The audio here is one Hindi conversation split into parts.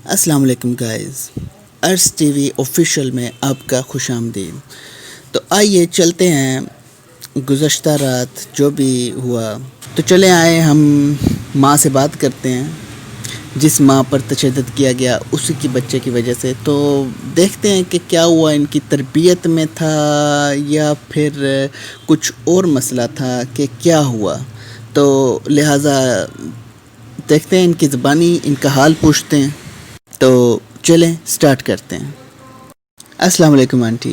अस्सलाम वालेकुम गाइस, अर्श टीवी ऑफिशियल में आपका खुशामदीद। तो आइए चलते हैं गुज़श्ता रात जो भी हुआ। तो चले आए हम माँ से बात करते हैं जिस माँ पर तशद्दुद किया गया उसी की बच्चे की वजह से। तो देखते हैं कि क्या हुआ, इनकी तरबियत में था या फिर कुछ और मसला था कि क्या हुआ। तो लिहाजा देखते हैं, इनकी ज़बानी इनका हाल पूछते हैं। तो चलें स्टार्ट करते हैं। अस्सलाम वालेकुम आंटी।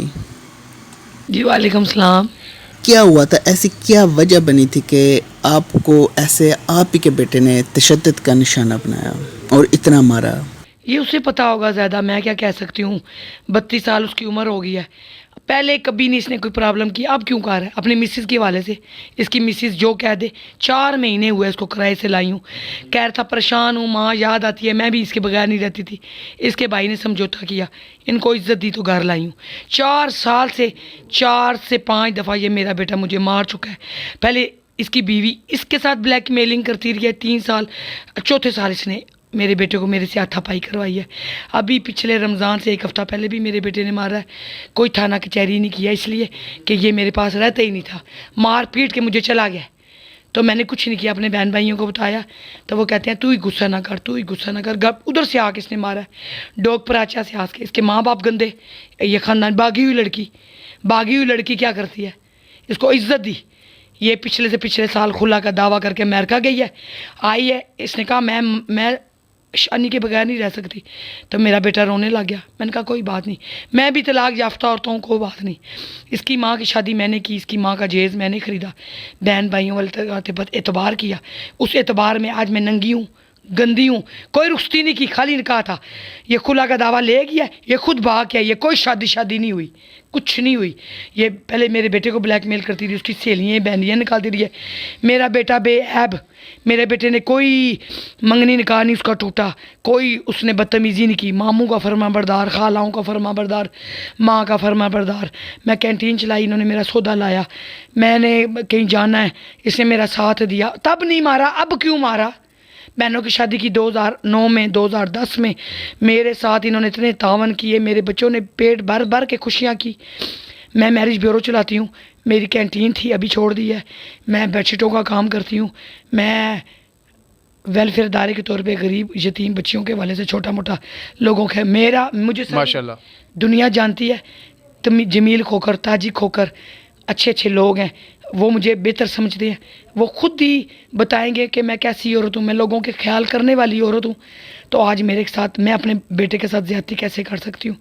जी वालेकुम सलाम। क्या हुआ था, ऐसी क्या वजह बनी थी कि आपको ऐसे आप ही के बेटे ने तशद्दुद का निशाना बनाया और इतना मारा? ये उसे पता होगा ज़्यादा, मैं क्या कह सकती हूँ। 32 साल उसकी उम्र हो गई है। पहले कभी नहीं इसने कोई प्रॉब्लम की, अब क्यों कर रहा है अपनी मिसिस के हवाले से। इसकी मिसिस जो कह दे। 4 महीने हुए इसको किराए से लाई हूँ। कह रहा था परेशान हूँ माँ, याद आती है, मैं भी इसके बगैर नहीं रहती थी। इसके भाई ने समझौता किया, इनको इज्जत दी तो घर लाई हूँ। 4 साल से 4 से 5 दफ़ा ये मेरा बेटा मुझे मार चुका है। पहले इसकी बीवी इसके साथ ब्लैकमेलिंग करती रही है 3 साल। चौथे साल इसने मेरे बेटे को मेरे से हाथापाई करवाई है। अभी पिछले रमज़ान से 1 हफ़्ता पहले भी मेरे बेटे ने मारा है। कोई थाना कचहरी नहीं किया, इसलिए कि ये मेरे पास रहता ही नहीं था। मार पीट के मुझे चला गया। तो मैंने कुछ नहीं किया, अपने बहन भाइयों को बताया तो वो कहते हैं तू ही गुस्सा ना कर, तू ही गुस्सा ना कर। गप उधर से आके इसने मारा है, डोक पराचा से आस के। इसके माँ बाप गंदे, ये ख़ानदान। भागी हुई लड़की क्या करती है, इसको इज्जत दी। ये पिछले से पिछले साल खुला का दावा करके अमेरिका गई है, आई है। इसने कहा मैं शानी के बगैर नहीं रह सकती। तो मेरा बेटा रोने लग गया। मैंने कहा कोई बात नहीं, मैं भी तलाक याफ्ता औरतों हूँ, कोई बात नहीं। इसकी माँ की शादी मैंने की, इसकी माँ का जहेज़ मैंने ख़रीदा, बहन भाइयों वाले एतबार किया। उस एतबार में आज मैं नंगी हूँ, गंदी हूँ। कोई रुख्सती नहीं की, खाली ने कहा था। ये खुला का दावा ले गया, ये खुद भाग गया। ये कोई शादी नहीं हुई, कुछ नहीं हुई। ये पहले मेरे बेटे को ब्लैकमेल करती थी, उसकी सहेलियाँ बहनियाँ निकालती रही है। मेरा बेटा बेऐब, मेरे बेटे ने कोई मंगनी निकाह नहीं उसका टूटा, कोई उसने बदतमीज़ी नहीं की। मामू का फरमा बरदार, खालाओं का फरमा बरदार, माँ का फरमा बरदार। मैं कैंटीन चलाई, इन्होंने मेरा सौदा लाया। मैंने कहीं जाना है, इसने मेरा साथ दिया, तब नहीं मारा। अब क्यों मारा? बहनों की शादी की 2009 में, 2010 में मेरे साथ इन्होंने इतने तावन किए। मेरे बच्चों ने पेट भर भर के खुशियाँ की। मैं मैरिज ब्यूरो चलाती हूँ, मेरी कैंटीन थी अभी छोड़ दी है। मैं बेडशीटों का काम करती हूँ। मैं वेलफेयर इदारे के तौर पे गरीब यतीम बच्चियों के वाले से छोटा मोटा लोगों के मुझे माशाल्लाह दुनिया जानती है। जमील खोकर, ताजी खोकर, अच्छे अच्छे लोग हैं, वो मुझे बेहतर समझते हैं। वो खुद ही बताएंगे कि मैं कैसी औरत हूँ, मैं लोगों के ख्याल करने वाली औरत हूँ। तो आज मेरे साथ, मैं अपने बेटे के साथ ज़्यादती कैसे कर सकती हूँ?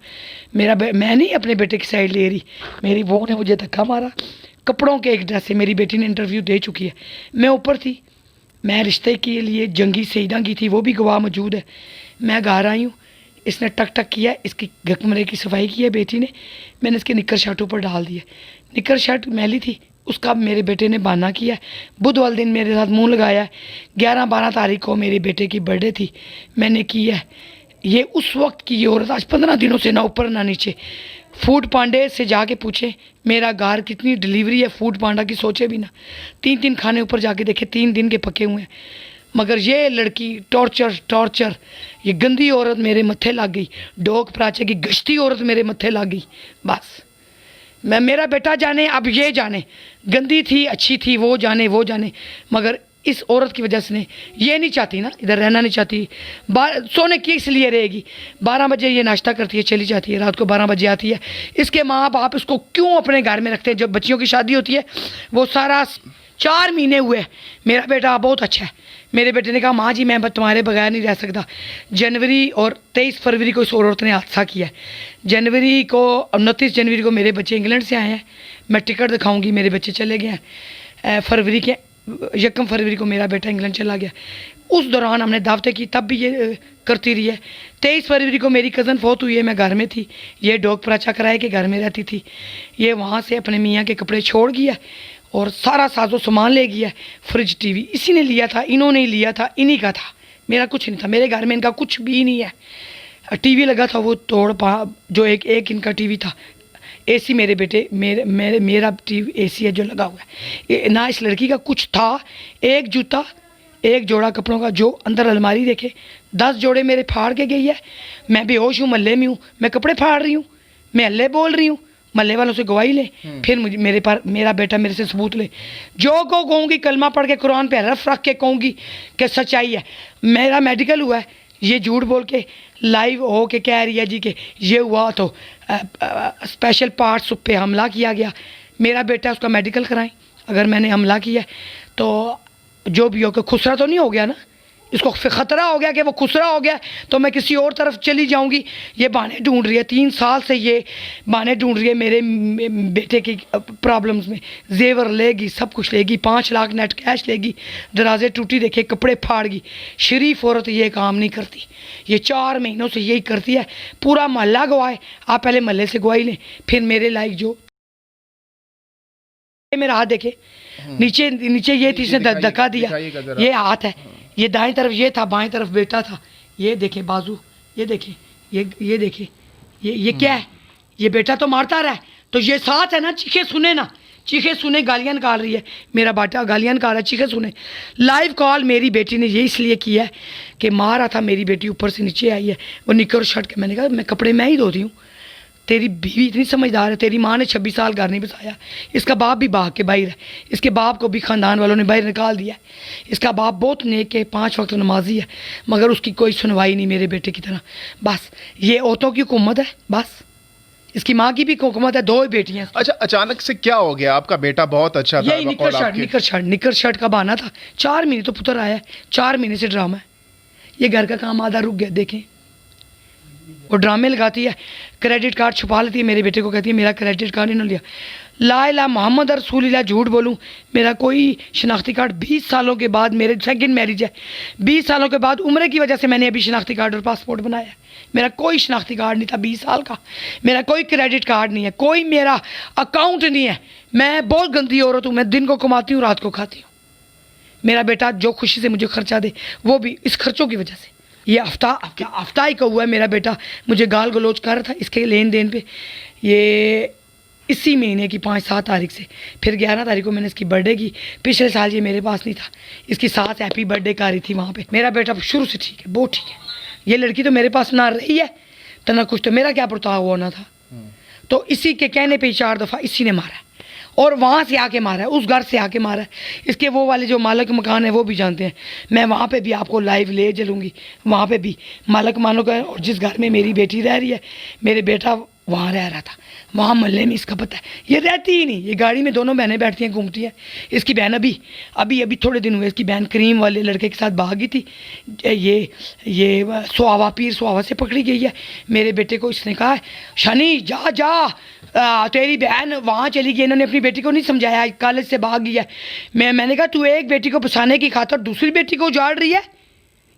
मैं नहीं अपने बेटे की साइड ले रही, मेरी बहू ने मुझे धक्का मारा। कपड़ों के एक ड्रेस से मेरी बेटी ने इंटरव्यू दे चुकी है, मैं ऊपर थी। मैं रिश्ते के लिए जंगी सईदा की थी, वो भी गवाह मौजूद है। मैं घर आई हूँ, इसने टक टक किया, इसकी कमरे की सफाई की है बेटी ने। मैंने इसके निक्कर शर्ट ऊपर डाल दिया, निक्कर शर्ट मैली थी, उसका मेरे बेटे ने बहाना किया। बुध वाले दिन मेरे साथ मुंह लगाया। 11-12 तारीख को मेरे बेटे की बर्थडे थी, मैंने की है। ये उस वक्त की ये औरत आज 15 दिनों से ना ऊपर ना नीचे। फूड पांडे से जाके पूछे मेरा घर कितनी डिलीवरी है, फूड पांडा की सोचे भी ना। 3 खाने ऊपर जाके देखे, 3 दिन के पके हुए हैं। मगर ये लड़की टॉर्चर, ये गंदी औरत मेरे मत्थे लग गई। डोक प्राचे की गश्ती औरत मेरे मत्थे लग गई। बस मेरा बेटा जाने, अब ये जाने, गंदी थी अच्छी थी वो जाने। मगर इस औरत की वजह से ये नहीं चाहती ना, इधर रहना नहीं चाहती। सोने की इसलिए रहेगी। 12 बजे ये नाश्ता करती है, चली जाती है, रात को 12 बजे आती है। इसके माँ बाप इसको क्यों अपने घर में रखते हैं? जब बच्चियों की शादी होती है, वो सारा 4 महीने हुए। मेरा बेटा बहुत अच्छा है। मेरे बेटे ने कहा माँ जी मैं तुम्हारे बगैर नहीं रह सकता। जनवरी और 23 फरवरी को इस औरत ने हादसा किया है। 29 जनवरी को मेरे बच्चे इंग्लैंड से आए हैं, मैं टिकट दिखाऊंगी, मेरे बच्चे चले गए हैं। 1 फरवरी को मेरा बेटा इंग्लैंड चला गया। उस दौरान हमने दावतें की, तब भी ये करती रही है। 23 फरवरी को मेरी कज़न फौत हुई है, मैं घर में थी। ये डॉग पराचा कराए के घर में रहती थी। ये वहाँ से अपने मियाँ के कपड़े छोड़ गया और सारा साजो सामान ले गया। फ्रिज टीवी इसी ने लिया था, इन्होंने ही लिया था, इन्हीं का था, मेरा कुछ नहीं था। मेरे घर में इनका कुछ भी नहीं है। टीवी लगा था वो जो एक इनका टीवी था। एसी मेरे बेटे मेरा टीवी एसी है जो लगा हुआ है। ना इस लड़की का कुछ था। एक जूता एक जोड़ा कपड़ों का जो अंदर अलमारी देखे 10 जोड़े मेरे फाड़ के गई है। मैं बेहोश हूँ, महल्ले में हूँ, मैं कपड़े फाड़ रही हूँ, मैं हल्ले बोल रही हूँ, महल्ले वालों से गवाही ले, फिर मुझे मेरा बेटा मेरे से सबूत ले। जो को कहूँगी कलमा पढ़ के कुरान पे हरफ रख के कहूँगी कि सच्चाई है। मेरा मेडिकल हुआ है, ये झूठ बोल के लाइव हो के कह रही है जी कि ये हुआ तो स्पेशल पार्ट्स पे हमला किया गया। मेरा बेटा उसका मेडिकल कराएं, अगर मैंने हमला किया है तो जो भी हो के खुसरा तो नहीं हो गया ना, इसको फिर ख़तरा हो गया कि वो खुसरा हो गया तो मैं किसी और तरफ चली जाऊंगी। ये बहाने ढूंढ रही है, 3 साल से ये बहाने ढूंढ रही है मेरे बेटे की प्रॉब्लम्स में। जेवर लेगी, सब कुछ लेगी, 5 लाख नेट कैश लेगी, दराजे टूटी देखे, कपड़े फाड़गी। शरीफ औरत ये काम नहीं करती, ये 4 महीनों से यही करती है। पूरा मोहल्ला गवाए, आप पहले मोहल्ले से गवाही लें, फिर मेरे लायक जो मेरा हाथ देखे, नीचे नीचे ये थी, इसने धक्का दिया, ये हाथ है, ये दाएं तरफ ये था, बाएं तरफ बेटा था, ये देखे बाजू, ये देखे, ये देखे, ये क्या है, ये बेटा तो मारता रहा है, तो ये साथ है ना, चीखे सुने ना, चीखे सुने, गालियाँ निकाल रही है, मेरा बेटा गालियाँ निकाल रहा है, चीखे सुने। लाइव कॉल मेरी बेटी ने ये इसलिए किया है कि मारा था, मेरी बेटी ऊपर से नीचे आई है, वो निकर शर्ट के, मैंने कहा मैं कपड़े मैं ही धोती हूँ, तेरी बीवी इतनी समझदार है, तेरी माँ ने 26 साल घर नहीं बसाया, इसका बाप भी भाग के बाहर है, इसके बाप को भी ख़ानदान वालों ने बाहर निकाल दिया है, इसका बाप बहुत नेक है, 5 वक्त नमाजी है, मगर उसकी कोई सुनवाई नहीं मेरे बेटे की तरह। बस ये औरतों की हुकूमत है, बस इसकी माँ की भी हुकूमत है, 2 ही बेटियाँ। अच्छा, अचानक से क्या हो गया? आपका बेटा बहुत अच्छा था, यही निकर शर्ट का बहाना था। 4 महीने तो पुत्र आया है, 4 महीने से ड्रामा है, ये घर का काम आधा रुक गया। देखें वो ड्रामे लगाती है, क्रेडिट कार्ड छुपा लेती है, मेरे बेटे को कहती है मेरा क्रेडिट कार्ड इन्होंने लिया। ला इला मोहम्मद रसूलुल्लाह, झूठ बोलूं मेरा कोई शनाख्ती कार्ड 20 सालों के बाद, मेरे सेकंड मैरिज है, 20 सालों के बाद उम्र की वजह से मैंने अभी शनाख्ती कार्ड और पासपोर्ट बनाया है। मेरा कोई शनाख्ती कार्ड नहीं था 20 साल का, मेरा कोई क्रेडिट कार्ड नहीं है, कोई मेरा अकाउंट नहीं है। मैं बहुत गंदी औरत हूँ, मैं दिन को कमाती हूँ, रात को खाती हूँ। मेरा बेटा जो खुशी से मुझे खर्चा दे, वो भी इस खर्चों की वजह से। ये हफ्ता ही का हुआ है, मेरा बेटा मुझे गाल गलोच कर रहा था इसके लेन देन पे। ये इसी महीने की 5-7 तारीख से, फिर 11 तारीख को मैंने इसकी बर्थडे की। पिछले साल ये मेरे पास नहीं था, इसकी सास हैप्पी बर्थडे कर रही थी वहाँ पे। मेरा बेटा शुरू से ठीक है, बहुत ठीक है। ये लड़की तो मेरे पास ना रही है तो ना कुछ, तो मेरा क्या बर्ताव होना था। तो इसी के कहने पे 4 दफ़ा इसी ने मारा है, और वहाँ से आके मारा है, उस घर से आके मारा है। इसके वो वाले जो मालिक मकान है वो भी जानते हैं, मैं वहाँ पे भी आपको लाइव ले चलूँगी। वहाँ पे भी मालिक मानो का, और जिस घर में मेरी बेटी रह रही है, मेरे बेटा वहाँ रह रहा था, वहाँ मोहल्ले में इसका पता है। ये रहती ही नहीं, ये गाड़ी में दोनों बहनें बैठती हैं, घूमती हैं। इसकी बहन अभी थोड़े दिन हुए, इसकी बहन करीम वाले लड़के के साथ भागी थी। ये सुहावा, पीर सुहावा से पकड़ी गई है। मेरे बेटे को इसने कहा शनी जा तेरी बहन वहाँ चली गई, इन्होंने अपनी बेटी को नहीं समझाया, कॉलेज से भाग गई है। मैंने कहा तू एक बेटी को बसाने की खातर दूसरी बेटी को उजाड़ रही है।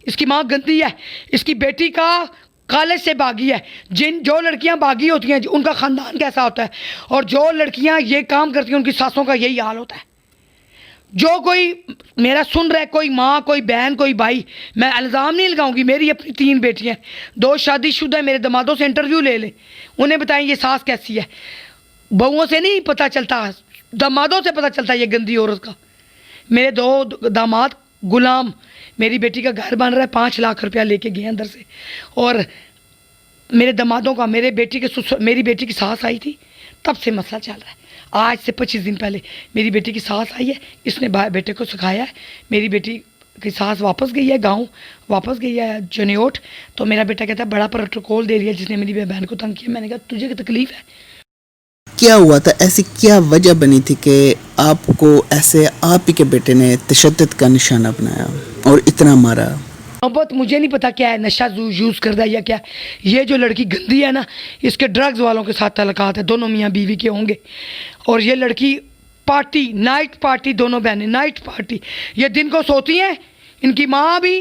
इसकी माँ गंदी है, इसकी बेटी का कॉलेज से भागी है। जो लड़कियां भागी होती हैं उनका ख़ानदान कैसा होता है, और जो लड़कियां ये काम करती हैं उनकी सासों का यही हाल होता है। जो कोई मेरा सुन रहा है, कोई माँ, कोई बहन, कोई भाई, मैं इल्ज़ाम नहीं लगाऊंगी, मेरी अपनी 3 बेटियां, 2 शादीशुदा है, मेरे दामादों से इंटरव्यू ले लें, उन्हें बताएं ये सास कैसी है। बहुओं से नहीं पता चलता, दामादों से पता चलता है ये गंदी औरत का। मेरे 2 दामाद गुलाम, मेरी बेटी का घर बन रहा है, 5 लाख रुपया लेके गए अंदर से। और मेरे दामादों का, मेरी बेटी की सास आई थी, तब से मसला चल रहा है। आज से 25 दिन पहले मेरी बेटी की सास आई है, इसने बेटे को सिखाया है। मेरी बेटी की सास वापस गई है, गांव वापस गई है जनेओट। तो मेरा बेटा कहता है बड़ा प्रोटोकॉल दे रही है जिसने मेरी बहन को तंग किया। मैंने कहा तुझे क्या तकलीफ़ है? क्या हुआ था, ऐसी क्या वजह बनी थी कि आपको ऐसे आप ही के बेटे ने तशद्दुद का निशाना बनाया और इतना मारा? मोहब्बत मुझे नहीं पता क्या है, नशा यूज़ करता है या क्या। ये जो लड़की गंदी है ना, इसके ड्रग्स वालों के साथ तल्लुकात है, दोनों मियाँ बीवी के होंगे। और ये लड़की पार्टी, नाइट पार्टी, दोनों बहनें नाइट पार्टी। ये दिन को सोती हैं, इनकी माँ भी,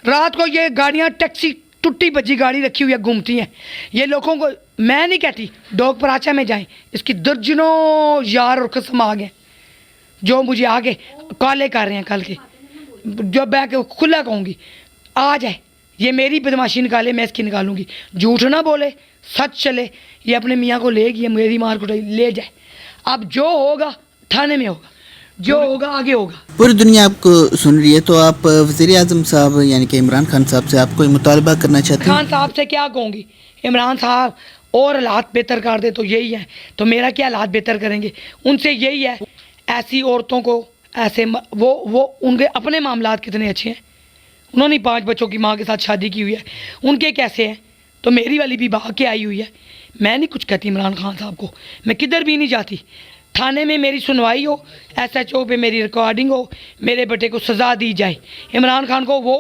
रात को ये गाड़ियाँ, टैक्सी, टुट्टी भज्जी गाड़ी रखी हुई है, घूमती हैं। ये लोगों को, मैं नहीं कहती डॉग पराचा में जाएं, इसकी दर्जनों यार और कसम आ गए जो मुझे आगे काले कर रहे हैं। कल के जो मैं खुला कहूँगी, आ जाए, ये मेरी बदमाशी निकाले, मैं इसकी निकालूंगी। झूठ ना बोले, सच चले। ये अपने मियाँ को लेगी, मेरी मार को ले जाए। अब जो होगा थाने में होगा, जो होगा आगे होगा। पूरी दुनिया आपको सुन रही है, तो आप वज़ीर आज़म साहब यानी कि इमरान खान साहब से आप कोई मुतालबा करना चाहते हैं? खान साहब से क्या कहूँगी, इमरान साहब और हालात बेहतर कर दे तो यही है, तो मेरा क्या हालात बेहतर करेंगे, उनसे यही है। ऐसी औरतों को ऐसे वो उनके अपने मामलात कितने अच्छे हैं, उन्होंने 5 बच्चों की माँ के साथ शादी की हुई है, उनके कैसे हैं, तो मेरी वाली भी भाग के आई हुई है। मैं नहीं कुछ कहती इमरान खान साहब को, मैं किधर भी नहीं जाती, थाने में मेरी सुनवाई हो, SHO पे मेरी रिकॉर्डिंग हो, मेरे बेटे को सज़ा दी जाए। इमरान खान को वो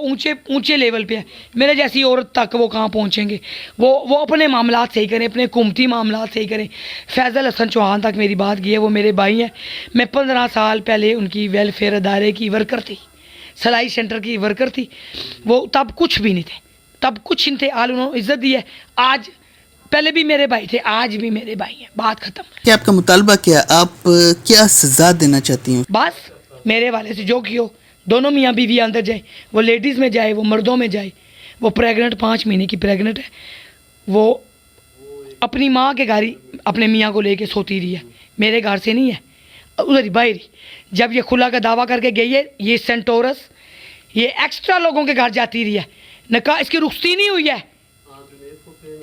ऊंचे लेवल पे है, मेरे जैसी औरत तक वो कहाँ पहुँचेंगे। वो अपने मामलात सही करें, अपने हुकूमती मामलात सही करें। फैज़ल हसन चौहान तक मेरी बात की है, वो मेरे भाई हैं। मैं 15 साल पहले उनकी वेलफेयर अदारे की वर्कर थी, सलाई सेंटर की वर्कर थी। वो तब कुछ भी नहीं थे, तब कुछ नहीं थे, आज उन्होंने इज़्ज़त दी है। आज पहले भी मेरे भाई थे, आज भी मेरे भाई हैं, बात ख़त्म। क्या आपका मुतालबा क्या, आप क्या सज़ा देना चाहती हैं? बस मेरे वाले से जो कियो, दोनों मियाँ बीवी अंदर जाए, वो लेडीज़ में जाए, वो मर्दों में जाए। वो प्रेग्नेंट 5 महीने की प्रेग्नेंट है, वो अपनी माँ के घर ही अपने मियाँ को लेके सोती रही है, मेरे घर से नहीं है, उधर ही बाहर ही। जब ये खुला का दावा करके गई है, ये सेंटोरस, ये एक्स्ट्रा लोगों के घर जाती रही है, निकाह इसकी रुखसती नहीं हुई है,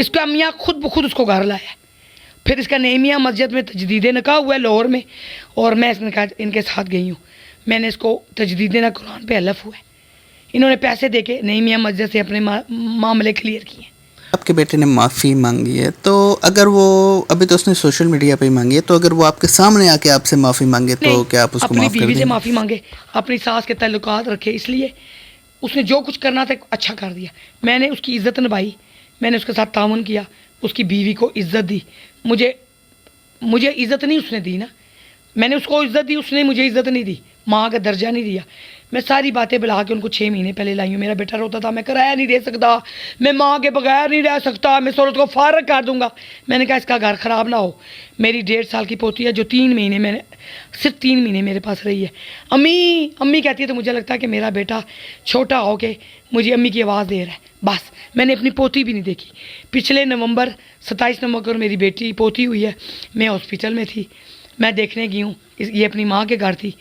इसका मियाँ खुद ब खुद उसको घर लाया। फिर इसका नेमिया मस्जिद में तजदीद निकाह हुआ है लाहौर में, और मैं इनके साथ गई हूँ। मैंने इसको तजदीद ना कुरान पे हलफ हुआ है, इन्होंने पैसे दे के नेमिया मस्जिद से अपने मामले क्लियर किए। आपके बेटे ने माफ़ी मांगी है, तो अगर वो अभी तो उसने सोशल मीडिया पे ही मांगी है, तो अगर वो आपके सामने आके आपसे माफ़ी मांगे तो क्या आप उसको अपनी माफ़ कर बीवी से देंगे? माफ़ी मांगे, अपनी सास के ताल्लुकात रखे, इसलिए उसने जो कुछ करना था अच्छा कर दिया। मैंने उसकी इज़्ज़त निभाई, मैंने उसके साथ ताउन किया, उसकी बीवी को इज़्ज़त दी। मुझे इज़्ज़त नहीं उसने दी ना, मैंने उसको इज़्ज़त दी, उसने मुझे इज़्ज़त नहीं दी, माँ का दर्जा नहीं दिया। मैं सारी बातें बुला के उनको 6 महीने पहले लाई हूँ। मेरा बेटा रोता था, मैं किराया नहीं दे सकता, मैं माँ के बगैर नहीं रह सकता, मैं सूरत को फारग कर दूंगा। मैंने कहा इसका घर ख़राब ना हो। मेरी 1.5 साल की पोती है जो 3 महीने मैंने सिर्फ 3 महीने मेरे पास रही है। अम्मी अम्मी कहती है, तो मुझे लगता है कि मेरा बेटा छोटा हो के मुझे अम्मी की आवाज़ दे रहा है। बस मैंने अपनी पोती भी नहीं देखी। पिछले नवंबर 27 नवंबर को मेरी बेटी पोती हुई है, मैं हॉस्पिटल में थी, मैं देखने गई हूँ। ये अपनी माँ के घर थी,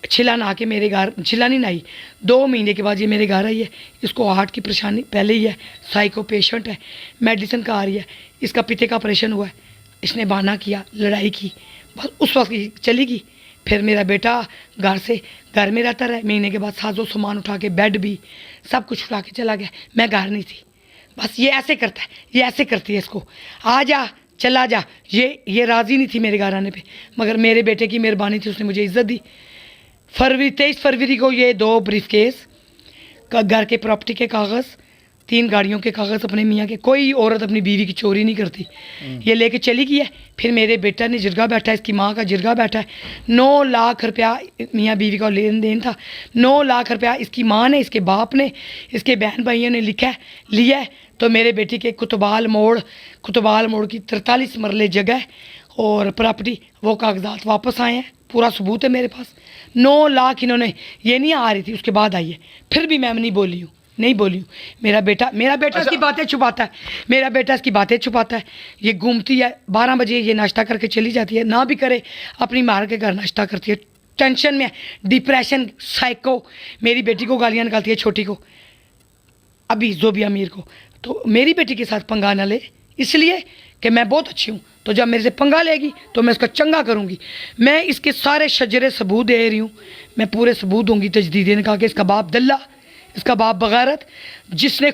छिला नहा के मेरे घर, छिला नहीं नहाई, 2 महीने के बाद ये मेरे घर आई है। इसको हार्ट की परेशानी पहले ही है, साइको पेशेंट है, मेडिसिन खा रही है, इसका पिते का ऑपरेशन हुआ है, इसने बहाना किया, लड़ाई की, बस उस वक्त ही चली गई। फिर मेरा बेटा घर में रहता रहा। महीने के बाद साजो सामान उठा के बेड भी सब कुछ उठा के चला गया, मैं घर नहीं थी। बस ये ऐसे करता है, ये ऐसे करती है, इसको आ जा चला जा। ये राज़ी नहीं थी मेरे घर आने पे, मगर मेरे बेटे की मेहरबानी थी, उसने मुझे इज़्ज़त दी। 23 फरवरी को ये 2 ब्रीफकेस घर के प्रॉपर्टी के कागज़, 3 गाड़ियों के कागज़ अपने मियाँ के, कोई औरत अपनी बीवी की चोरी नहीं करती, ये लेके चली गई है। फिर मेरे बेटा ने जिरगा बैठा है, इसकी माँ का जिरगा बैठा है। 9 लाख रुपया मियाँ बीवी का लेन देन था, 9 लाख रुपया इसकी माँ ने, इसके बाप ने, इसके बहन भाइयों ने लिया है। तो मेरे बेटी के कुतुबाल मोड़ की 43 मरले जगह और प्रॉपर्टी, वो कागजात वापस आए हैं, पूरा सबूत है मेरे पास। 9 लाख इन्होंने, ये नहीं आ रही थी, उसके बाद आई है, फिर भी मैं नहीं बोली हूँ। मेरा बेटा इसकी बातें छुपाता है, मेरा बेटा इसकी बातें छुपाता है। ये घूमती है, 12 बजे ये नाश्ता करके चली जाती है, ना भी करे अपनी माँ के घर नाश्ता करती है, टेंशन में, डिप्रेशन, साइको। मेरी बेटी को गालियाँ निकालती है, छोटी को, अभी जोबिया मीर को। तो मेरी बेटी के साथ पंगा ना ले, इसलिए कि मैं बहुत अच्छी हूँ, तो जब मेरे से पंगा लेगी तो मैं इसका चंगा करूँगी। मैं इसके सारे शजरे सबूत दे रही हूँ, मैं पूरे सबूत दूँगी। तजदीद ने कहा कि इसका बाप दल्ला, इसका बाप बगारत, जिसने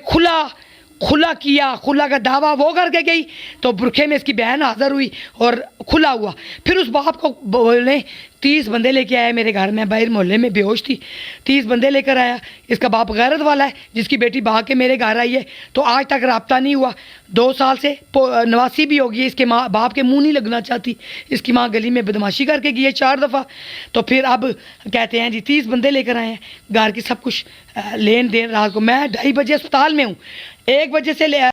खुला किया, खुला का दावा वो करके गई, तो बुरखे में इसकी बहन हाज़िर हुई और खुला हुआ। फिर उस बाप को बोलने 30 बंदे लेके आया मेरे घर में, बाहर मोहल्ले में बेहोश थी, 30 बंदे लेकर आया। इसका बाप गैरत वाला है, जिसकी बेटी भाग के मेरे घर आई है, तो आज तक रब्ता नहीं हुआ। 2 साल से नवासी भी होगी, इसके बाप के मुँह नहीं लगना चाहती। इसकी माँ गली में बदमाशी करके गई है 4 दफ़ा। तो फिर अब कहते हैं जी 30 बंदे लेकर आए हैं, घर की सब कुछ लेन देन। रात को मैं 2:30 बजे अस्पताल में हूँ, 1 बजे से ले